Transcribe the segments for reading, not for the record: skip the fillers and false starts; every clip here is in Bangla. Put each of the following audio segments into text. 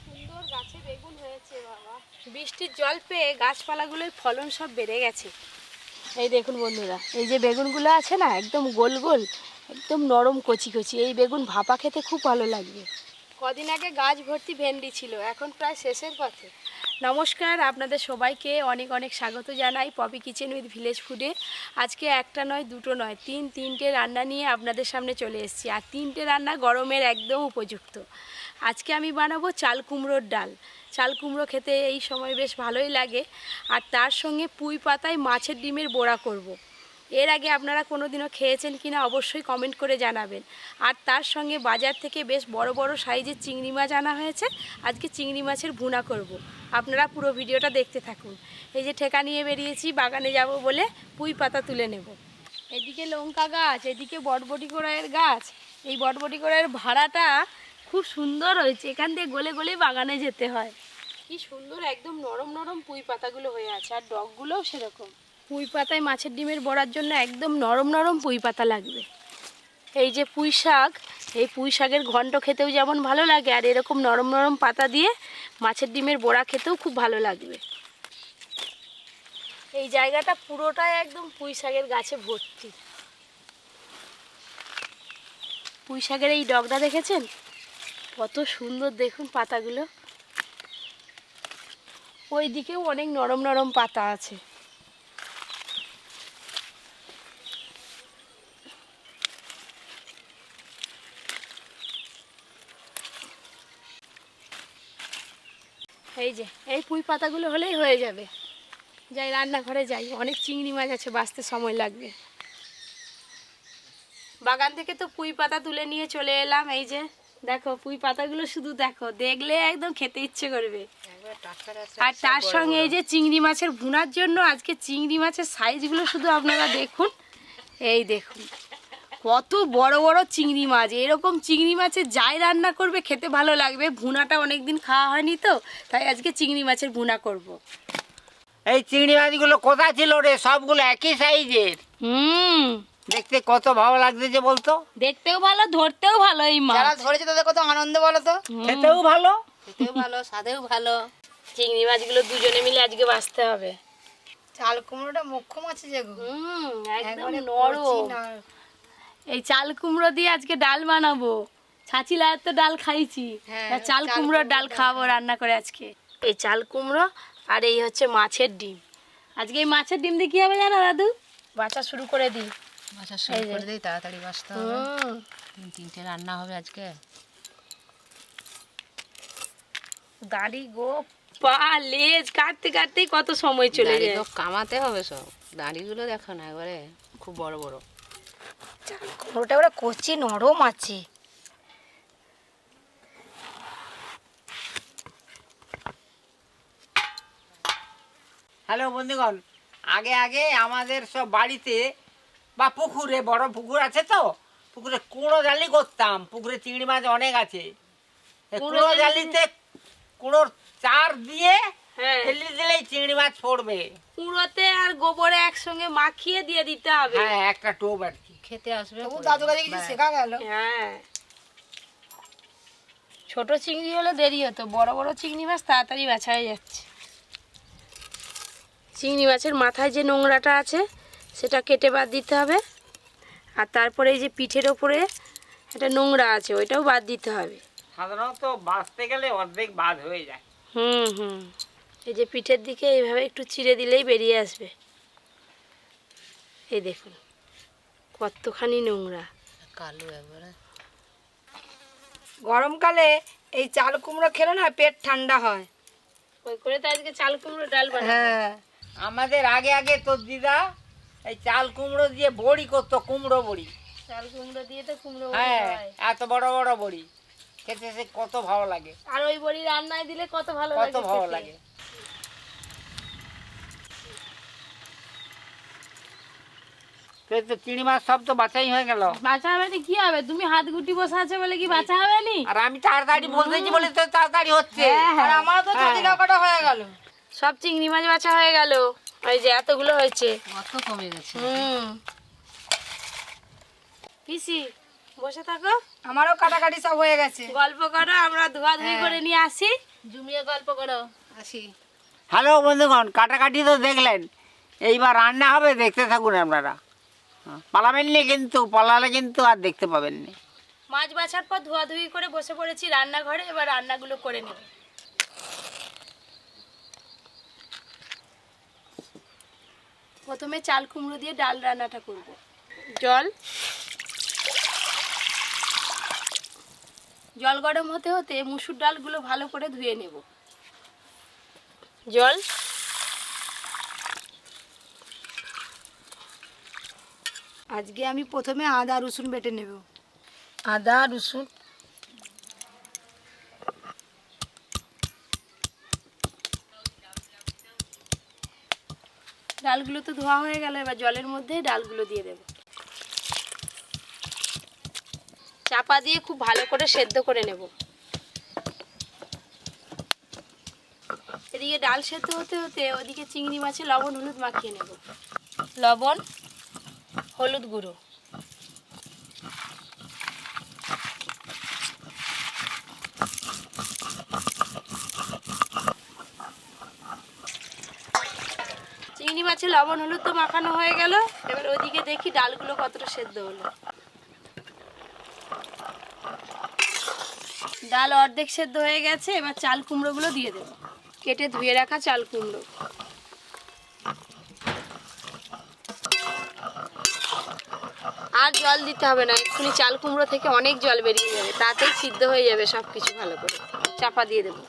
সুন্দর গাছে বেগুন হয়েছে বাবা। বৃষ্টির জল পেয়ে গাছপালাগুলোর ফলন সব বেড়ে গেছে। এই দেখুন বন্ধুরা, এই যে বেগুনগুলো আছে না, একদম গোল গোল, একদম নরম কচি কচি। এই বেগুন ভাপা খেতে খুব ভালো লাগবে। কদিন আগে গাছ ভর্তি ভেন্ডি ছিল, এখন প্রায় শেষের পথে। নমস্কার, আপনাদের সবাইকে অনেক অনেক স্বাগত জানাই পপি কিচেন উইথ ভিলেজ ফুডে। আজকে একটা নয়, দুটো নয়, তিনটে রান্না নিয়ে আপনাদের সামনে চলে এসেছি। আর তিনটে রান্না গরমের একদম উপযুক্ত। আজকে আমি বানাবো চাল কুমড়োর ডাল। চাল কুমড়ো খেতে এই সময় বেশ ভালোই লাগে। আর তার সঙ্গে পুঁই পাতায় মাছের ডিমের বড়া করব। এর আগে আপনারা কোনো দিনও খেয়েছেন কি না অবশ্যই কমেন্ট করে জানাবেন। আর তার সঙ্গে বাজার থেকে বেশ বড় বড় সাইজের চিংড়ি মাছ আনা হয়েছে। আজকে চিংড়ি মাছের ভুনা করব। আপনারা পুরো ভিডিওটা দেখতে থাকুন। এই যে ঠেকা নিয়ে বেরিয়েছি, বাগানে যাব বলে পুঁই পাতা তুলে নেব। এদিকে লঙ্কা গাছ, এদিকে বটবটি কড়াইয়ের গাছ। এই বটবটি কড়াইয়ের ভাড়াটা খুব সুন্দর হয়েছে, এখান থেকে গলে গলে বাগানে যেতে হয়। কি সুন্দর একদম নরম নরম পুঁই পাতাগুলো হয়ে আছে, আর ডগগুলোও সেরকম। পুঁই পাতায় মাছের ডিমের বড়ার জন্য একদম নরম নরম পুঁই পাতা লাগবে। এই যে পুঁই শাক, এই পুঁই শাকের ঘন্ট খেতেও যেমন ভালো লাগে, আর এরকম নরম নরম পাতা দিয়ে মাছের ডিমের বড়া খেতেও খুব ভালো লাগবে। এই জায়গাটা পুরোটাই একদম পুঁই শাকের গাছে ভর্তি। পুঁই শাকের এই ডগটা দেখেছেন কত সুন্দর, দেখুন পাতাগুলো। ওই দিকেও অনেক নরম নরম পাতা আছে। এই যে এই পুঁই পাতাগুলো হলেই হয়ে যাবে। যাই রান্নাঘরে যাই, অনেক চিংড়ি মাছ আছে, বাঁচতে সময় লাগবে। বাগান থেকে তো পুঁই পাতা তুলে নিয়ে চলে এলাম। এই যে দেখো পুঁই পাতাগুলো, শুধু দেখো, দেখলে একদম খেতে ইচ্ছে করবে। আর তার সঙ্গে এই যে চিংড়ি মাছের ভুনার জন্য আজকে চিংড়ি মাছের সাইজগুলো শুধু আপনারা দেখুন। এই দেখুন কত বড় বড় চিংড়ি মাছ। এরকম চিংড়ি মাছের যাই রান্না করবে খেতে ভালো লাগবে। ভুনাটা অনেক দিন খাওয়া হয়নি তো, তাই আজকে চিংড়ি মাছের ভুনা করব। এই চিংড়ি মাছগুলো কোথায় ছিল রে? সবগুলো একই সাইজের। দেখতে কত ভালো লাগতেছে বলতো। দেখতেও ভালো, ধরতেও ভালো। এই মাছ যারা ধরেছে তাদের কত আনন্দ বলো তো। খেতেও ভালো, খেতেও ভালো, স্বাদেও ভালো। চিংড়ি মাছগুলো দুজনে মিলে আজকে বাছতে হবে। চাল কুমড়োটা মোক্ষম আছে যেগুলো একদম নরম। এই চাল কুমড়ো দিয়ে আজকে ডাল বানাবো। ছাচিলার তো ডাল খাইছি, চাল কুমড়োর ডাল খাবো রান্না করে আজকে। এই চাল কুমড়ো আর এই হচ্ছে মাছের ডিম। আজকে এই মাছের ডিম দিয়ে কি হবে জানো দাদু? বাছা শুরু করে দিই। বাছা শুরু করে দিই, তাড়াতাড়ি বাছতে হবে। তিনটে রান্না হবে আজকে। দাড়ি গো পা লেজ কাটতে কাটতেই কত সময় চলে যায়। তো কামাতে হবে সব। দাড়িগুলো দেখো না, একবারে খুব বড় বড়। চাল কুমড়োটা ওরা কচি নরম আছে। হ্যালো বন্ধুগণ, আগে আগে আমাদের সব বাড়িতে বা পুকুরে, বড় পুকুর আছে তো, পুকুরে কুঁড়ো জালি করতাম। পুকুরে চিংড়ি মাছ অনেক আছে। কুঁড়ো জালিতে কুঁড়োর চার দিয়ে ফেলে দিলেই চিংড়ি মাছ পড়বে। কুঁড়োতে আর গোবরে একসঙ্গে মাখিয়ে দিয়ে দিতে হবে। হ্যাঁ, একটা টোপ আর কি। খেতে আসবে। দাদু কাছে কিছু শেখা গেল। হ্যাঁ, ছোট চিংড়ি হলে দেরি হতো, বড় বড় চিংড়ি মাছ তাড়াতাড়ি বাছা হয়ে যাচ্ছে। চিংড়ি মাছের মাথায় যে নোংরাটা আছে সেটা কেটে বাদ দিতে হবে। আর তারপরে এই যে পিঠের ওপরে একটা নোংরা আছে, ওইটাও বাদ দিতে হবে। সাধারণত বাঁচতে গেলে অর্ধেক বাদ হয়ে যায়। এই যে পিঠের দিকে এইভাবে একটু চিড়ে দিলেই বেরিয়ে আসবে। এই দেখুন কতখানি নোংরা, কালো একবারে। গরমকালে এই চাল কুমড়ো খেলে না পেট ঠান্ডা হয়। ওই করে তো আজকে চাল কুমড়ো ডাল বানাবো। হ্যাঁ, আমাদের আগে আগে তোর দিদা এই চাল কুমড়ো দিয়ে বড়ি করতো, কুমড়ো বড়ি। চাল কুমড়ো দিয়ে তো কুমড়ো বড়ি হ্যাঁ, হয়। এত বড় বড় বড়ি খেতে সে কত ভালো লাগে। আর ওই বড়ি রান্নায় দিলে কত ভালো কত লাগে, ভালো খেতে। লাগে। তো চিংড়ি মাছ সব তো বাছাই হয়ে গেল। বাছা হবে না কি হবে? তুমি হাত গুটি বসে আছে বলে কি বাছা হবে নি? আর আমি তাড়াতাড়ি বলতেছি বলে তো তাড়াতাড়ি হচ্ছে। আর আমারও তো ছাতি কাটা হয়ে গেল। সব চিংড়ি মাছ বাছা হয়ে গেল। ওই যে এতগুলো হয়েছে। কত কমে গেছে। পিসি বসে থাকো, আমারও কাটাকাটি সব হয়ে গেছে। গল্প করো, আমরা ধোয়াধুয়ি করে নিয়ে আসি। জমিয়ে গল্প করো, আসি। হ্যালো বন্ধুগণ, কাটাকাটি তো দেখলেন, এইবার রান্না হবে, দেখতে থাকুন আপনারা। পালাবেন নি কিন্তু, পালালে কিন্তু আর দেখতে পাবেন না। মাছ বাছার পর ধোয়াধুয়ি করে বসে পড়েছি রান্নাঘরে, এবার রান্নাগুলো করে নেব। প্রথমে চাল কুমড়ো দিয়ে ডাল রান্নাটা করব। জল গরম হতে হতে মুসুর ডালগুলো ভালো করে ধুয়ে নেব। জল, আজকে আমি প্রথমে আদা রসুন বেটে নেব। আদা রসুন, ডালগুলো তো ধোয়া হয়ে গেল, এবার জলের মধ্যে ডালগুলো দিয়ে দেব। চাপা দিয়ে খুব ভালো করে সেদ্ধ করে নেব। এদিকে ডাল সেদ্ধ হতে হতে ওদিকে চিংড়ি মাছে লবণ হলুদ মাখিয়ে নেব। লবণ, হলুদ গুঁড়ো, চিংড়ি মাছে লবণ হলুদ তো মাখানো হয়ে গেল, এবার ওদিকে দেখি ডালগুলো কতটা সেদ্ধ হলো। ডাল অর্ধেক সেদ্ধ হয়ে গেছে, এবার চাল কুমড়োগুলো দিয়ে দেবো। কেটে ধুয়ে রাখা চাল কুমড়ো, আর জল দিতে হবে না, এক্ষুনি চাল কুমড়ো থেকে অনেক জল বেরিয়ে যাবে, তাতেই সিদ্ধ হয়ে যাবে সব কিছু ভালো করে। চাপা দিয়ে দেবো।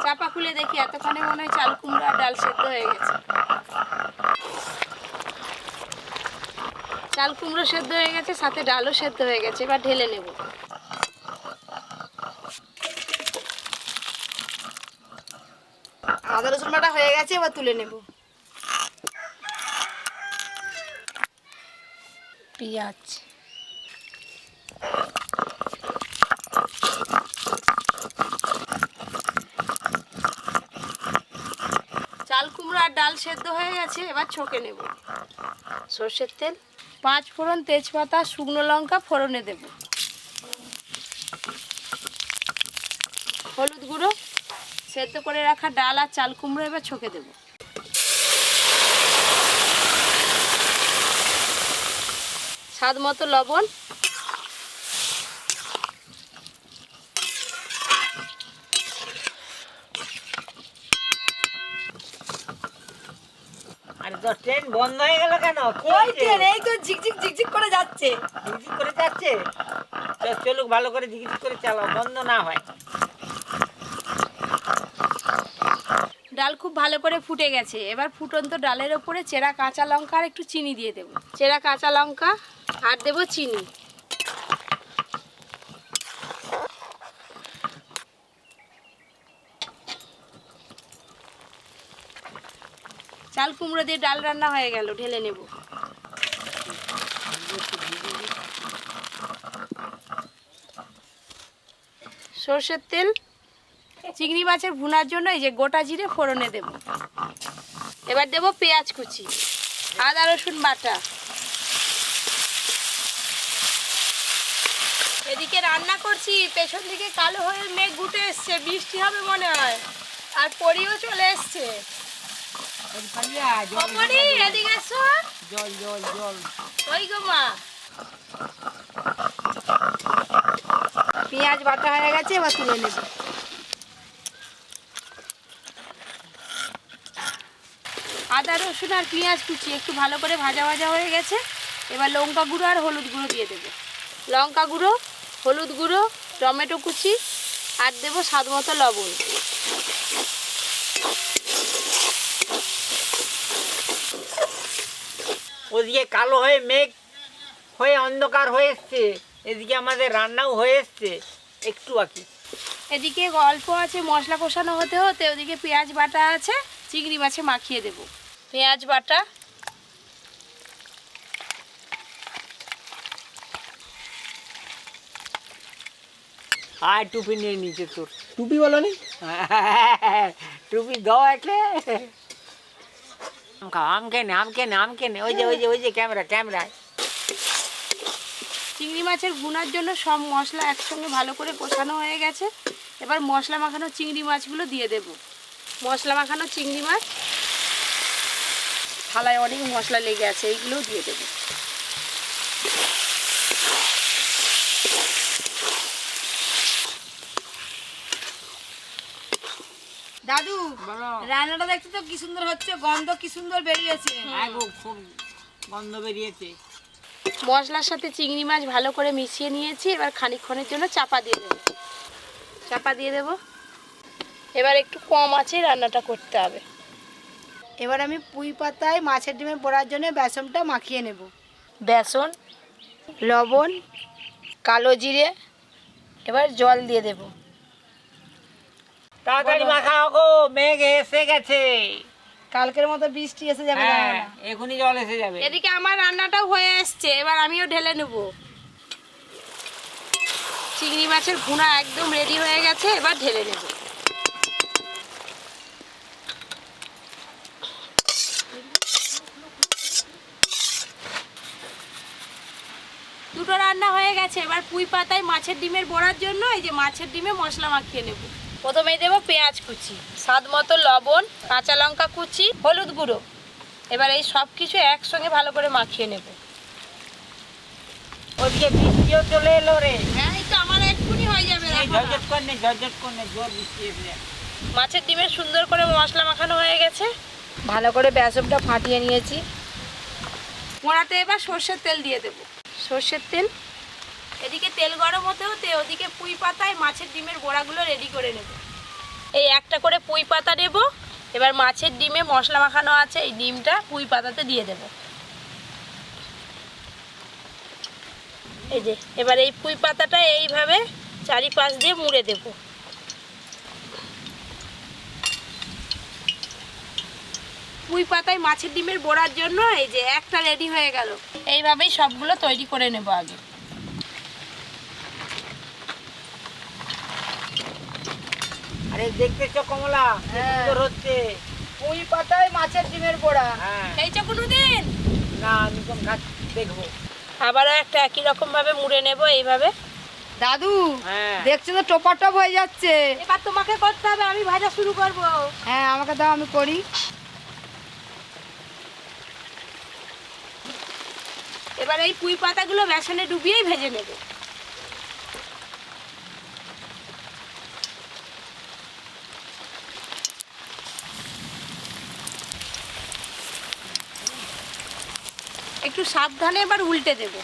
চাপা খুলে দেখি, এতক্ষণে মনে হয় চাল কুমড়ো আর ডাল সেদ্ধ হয়ে গেছে। চাল কুমড়ো সেদ্ধ হয়ে গেছে, সাথে ডালও সেদ্ধ হয়ে গেছে, এবার ঢেলে নেব। আদা রসুন বাটা হয়ে গেছে, এবার তুলে নেব। পেঁয়াজ, চাল কুমড়ো আর ডাল সেদ্ধ হয়ে গেছে, এবার ছকে নেব। সর্ষের তেল, 5 ফোড়ন, তেজপাতা, শুকনো লঙ্কা ফোড়নে দেব। হলুদ গুঁড়ো, সেদ্ধ করে রাখা ডাল আর চাল কুমড়ো এবার ছকে দেব। স্বাদ মতো লবণ, আর তো ট্রেন বন্ধ হয়ে গেল কেন? কি ওই হয়েছে? ট্রেন এই তো ঝিকঝিক ঝিকঝিক করে যাচ্ছে। ঝিকঝিক করে যাচ্ছে? চলুক, ভালো করে ঝিকঝিক করে চালাও, বন্ধ না হয়। ডাল খুব ভালো করে ফুটে গেছে, এবার ফুটন্ত ডালের ওপরে চেরা কাঁচা লঙ্কা আর একটু চিনি দিয়ে দেবো। চেরা কাঁচা লঙ্কা আর দেবো চিনি। চাল কুমড়ো দিয়ে ডাল রান্না হয়ে গেল, ঢেলে নেব। সর্ষের তেল, চিংড়ি মাছের ভুনার জন্য এই যে গোটা জিরে ফোড়নে দেব। এবার দেব পেঁয়াজ কুচি, আদা রসুন বাটা। এদিকে রান্না করছি, পেছন দিকে কালো হয়ে মেঘ উঠে এসছে, বৃষ্টি হবে মনে হয়, আর পরিও চলে এসছে। পরি, এদিকে এসো। জল জল জল। ওই গো মা। পেঁয়াজ বাটা হয়ে গেছে, এবার তুলে নেব। আদা রসুন আর পেঁয়াজ কুচি একটু ভালো করে ভাজা ভাজা হয়ে গেছে, এবার লঙ্কা গুঁড়ো আর হলুদ গুঁড়ো দিয়ে দেবো। লঙ্কা গুঁড়ো, হলুদ গুঁড়ো, টমেটো কুচি আর দেবো স্বাদ মতো লবণ। ওদিকে কালো হয়ে মেঘ হয়ে অন্ধকার হয়ে এসছে, এদিকে আমাদের রান্নাও হয়ে এসছে একটু বাকি। এদিকে অল্প আছে মশলা কষানো হতে হতে ওদিকে পেঁয়াজ বাটা আছে, চিংড়ি মাছে মাখিয়ে দেব। পেঁয়াজ বাটা, আর টুপি নিয়ে নিচে তোর। টুপি বলো নি? টুপি দাও একে। খাও, আম কেনে ওই যে ক্যামেরায়। চিংড়ি মাছের ভুনার জন্য সব মশলা একসঙ্গে ভালো করে কষানো হয়ে গেছে। এবার মশলা মাখানো চিংড়ি মাছগুলো দিয়ে দেব। মশলা মাখানো চিংড়ি মাছ, থালায় অনেক মশলা লেগে আছে, এইগুলোও দিয়ে দেব। দাদু বলো। রান্নাটা দেখছো তো কি সুন্দর হচ্ছে, গন্ধ কি সুন্দর বেরিয়েছে। হ্যাঁ গো, খুব গন্ধ বেরিয়েছে। মশলার সাথে চিংড়ি মাছ ভালো করে মিশিয়ে নিয়েছি। এবার খানিকক্ষণের জন্য চাপা দিয়ে দেব। এবার একটু কম আঁচে রান্নাটা করতে হবে। এবার আমি পুঁই পাতায় মাছের ডিমের বড়ার জন্য বেসনটা মাখিয়ে নেব। বেসন, লবণ, কালো জিরে, এবার জল দিয়ে দেব। তাড়াতাড়ি মাখাও গো, মেঘ এসে গেছে। কালকের মতো বৃষ্টি এসে যাবে হ্যাঁ, জানো না। এখনই জল এসে যাবে। এদিকে আমার রান্নাটাও হয়ে এসছে, এবার আমিও ঢেলে নেব। চিংড়ি মাছের ভুনা একদম রেডি হয়ে গেছে, এবার ঢেলে নেব। দুটো রান্না হয়ে গেছে। এবার পুঁই পাতায় মাছের ডিমের বড়ার জন্য এই যে মাছের ডিমে মশলা মাখিয়ে নেব। প্রথমেই দেবো পেঁয়াজ কুচি, স্বাদ মতো লবণ, কাঁচা লঙ্কা কুচি, হলুদ গুঁড়ো। এবার এই সব কিছু একসঙ্গে ভালো করে মাখিয়ে নেব। ওদিকে বৃষ্টিও চলে এলো রে। হ্যাঁ, এই তো আমার এক্ষুনি হয়ে যাবে। এই ঝরঝট করনে জোর বৃষ্টি এসে যাবে। মাছের ডিমের সুন্দর করে মশলা মাখানো হয়ে গেছে। ভালো করে বেসনটা ফাটিয়ে নিয়েছি। মোড়াতে এবার সর্ষের তেল দিয়ে দেব। সর্ষের তেল, এদিকে তেল গরম হতে হতে ওদিকে পুঁই পাতায় মাছের ডিমের বড়াগুলো রেডি করে নেব। এই একটা করে পুঁই পাতা নেব। এবার মাছের ডিমে মশলা মাখানো আছে, এই ডিমটা পুঁই পাতাতে দিয়ে দেব। এই যে এবার এই পুঁই পাতাটা এইভাবে চারিপাশ দিয়ে মুড়ে দেব। পুঁই পাতায় মাছের ডিমের বড়ার জন্য এই যে একটা রেডি হয়ে গেল। এইভাবেই সবগুলো তৈরি করে নেব আগে। আরে দেখতেছো কমলা, কি সুন্দর হচ্ছে। পুঁই পাতায় মাছের ডিমের বড়া। হ্যাঁ, খেয়েছো কোনোদিন? না আমি তো দেখবো। আবারও একটা একই রকম ভাবে মুড়ে নেব এইভাবে। দাদু হ্যাঁ, দেখছো তো টোপা টপ হয়ে যাচ্ছে। এবার তোমাকে করতে হবে, আমি ভাজা শুরু করব। হ্যাঁ আমাকে দাও, আমি করি। এবার এই পুঁই পাতাগুলো বেসনে ডুবিয়েই ভেজে নেব। একটু সাবধানে এবার উল্টে দেব।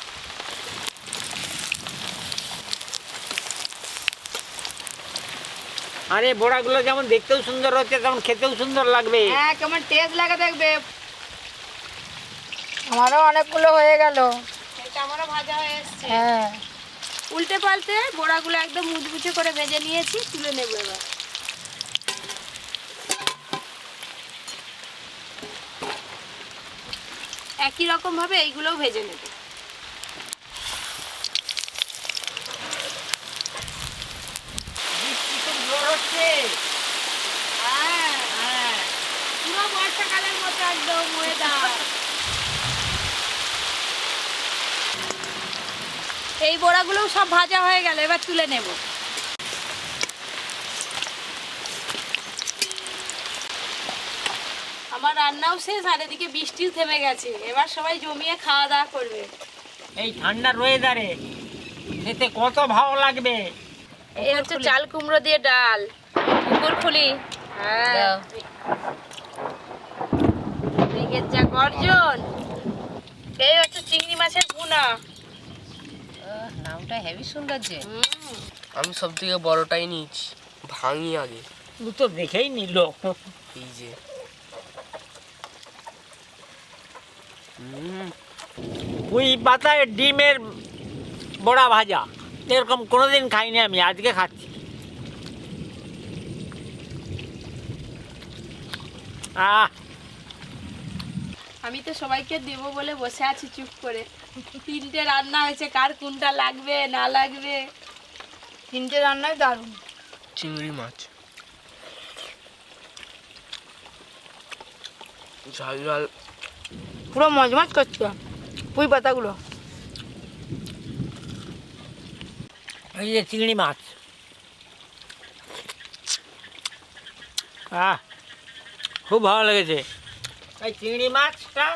আরে বড়াগুলো যেমন দেখতেও সুন্দর হচ্ছে তেমন খেতেও সুন্দর লাগবে। হ্যাঁ কেমন টেস্ট লাগে দেখবে। আমারও অনেকগুলো হয়ে গেল। এটা আমারও ভাজা হয়ে এসছে। হ্যাঁ উল্টে পাল্টে বড়াগুলো একদম মুচমুচে করে ভেজে নিয়েছি, তুলে নেব এবার। একই রকম ভাবে এইগুলোও ভেজে নেব। বৃষ্টি খুব জোর হচ্ছে। হ্যাঁ, হ্যাঁ, পুরো বর্ষাকালের মতো একদম ওয়েদার। এই বড়াগুলোও সব ভাজা হয়ে গেল, এবার তুলে নেব। আমার রান্নাও শেষ আর এদিকে বৃষ্টিও থেমে গেছে। এবার সবাই জমিয়ে খাওয়া দাওয়া করবে। এই ঠান্ডার ওয়েদারে খেতে কত ভালো লাগবে। এই হচ্ছে চাল কুমড়ো দিয়ে ডাল। পুকুর খুলি। হ্যাঁ, দাও। মেঘের যা গর্জন। এই হচ্ছে চিংড়ি মাছের ভুনা। নামটা হেভি সুন্দর যে। আমি সব থেকে বড়টাই নিয়েছি, ভাঙি আগে। ও তো দেখেই নিল। এই যে পুঁই পাতায় ডিমের বড়া ভাজা এরকম কোনোদিন খাইনি আমি, আজকে খাচ্ছি। আহ, আমি তো সবাইকে দেবো বলে বসে আছি চুপ করে। তিনটে রান্না হয়েছে, কার কোনটা লাগবে না লাগবে। তিনটে রান্নাই দারুণ। চিংড়ি মাছ। ঝাল ঝাল। পুরো মজমজ করছে পুঁই পাতাগুলো। এই যে চিংড়ি মাছ, খুব ভালো লেগেছে। এই চিংড়ি মাছটা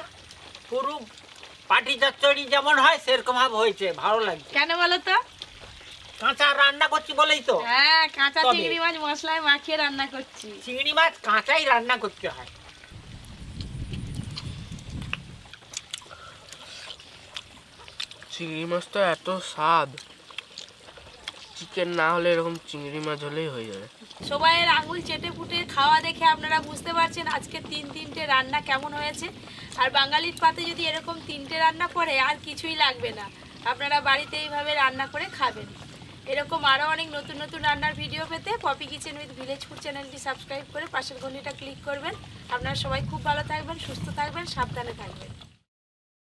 পুরো পাটি চচ্চড়ি যেমন হয় সেরকম ভাবে হয়েছে, ভালো লাগছে। কেন বলো তো? কাঁচা রান্না করছি বলেই তো। হ্যাঁ, কাঁচা তবে- চিংড়ি মাছ মশলায় মাখিয়ে রান্না করছি। চিংড়ি মাছ কাঁচাই রান্না করতে হয়। চিংড়ি মাছ তো এত স্বাদ, চিকেন না হলে এরকম চিংড়ি মাছ হলেই হয়ে যাবে। সবাইয়ের আঙুল চেটে পুটে খাওয়া দেখে আপনারা বুঝতে পারছেন আজকে তিনটে রান্না কেমন হয়েছে। আর বাঙালির পাতে যদি এরকম 3টে রান্না পড়ে আর কিছুই লাগবে না, আপনারা বাড়িতে এইভাবে রান্না করে খাবেন। এরকম আরও অনেক নতুন নতুন রান্নার ভিডিও পেতে Poppy kitchen with village food চ্যানেলটি সাবস্ক্রাইব করে পাশের ঘন্টিটা ক্লিক করবেন। আপনারা সবাই খুব ভালো থাকবেন, সুস্থ থাকবেন, সাবধানে থাকবেন।